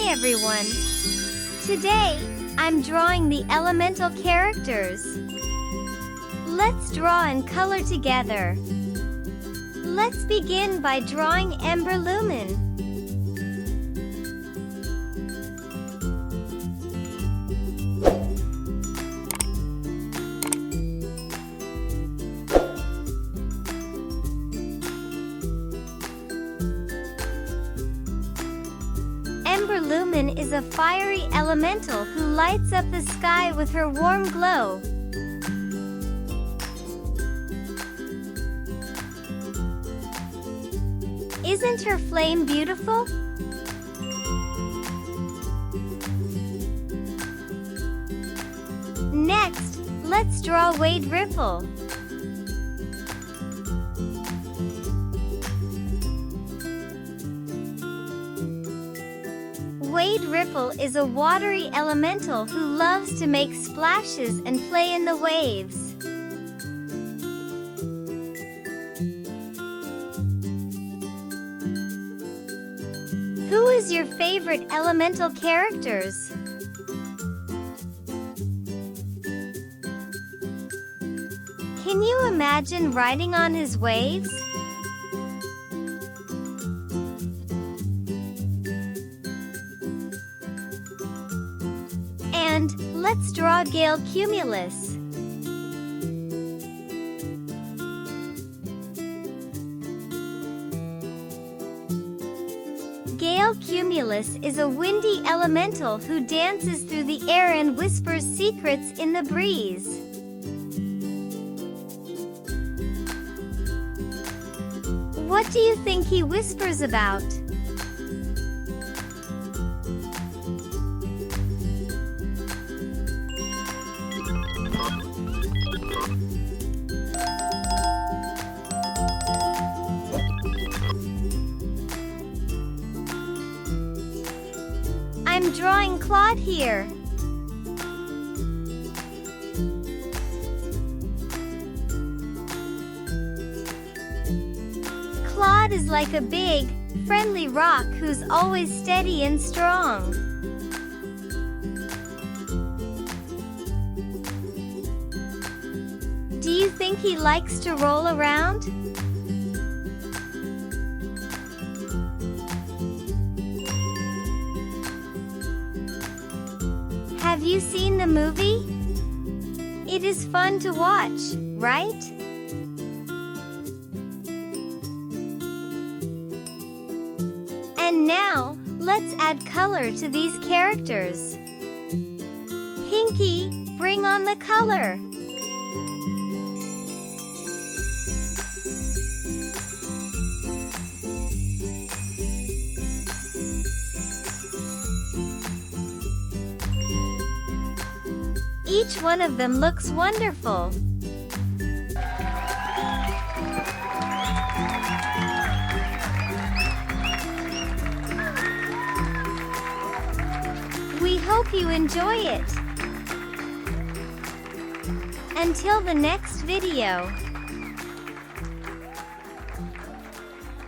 everyone! Today, I'm drawing the elemental characters. Let's draw and color together. Let's begin by drawing Ember Lumen. Ember Lumen is a fiery elemental who lights up the sky with her warm glow. Isn't her flame beautiful? Next, let's draw Wade Ripple. Wade Ripple is a watery elemental who loves to make splashes and play in the waves. Who is your favorite elemental characters? Can you imagine riding on his waves? And let's draw Gale Cumulus. Gale Cumulus is a windy elemental who dances through the air and whispers secrets in the breeze. What do you think he whispers about? I'm drawing Claude here. Claude is like a big, friendly rock who's always steady and strong. Do you think he likes to roll around? Have you seen the movie? It is fun to watch, right? And now, let's add color to these characters. Pinky, bring on the color. Each one of them looks wonderful. We hope you enjoy it. Until the next video.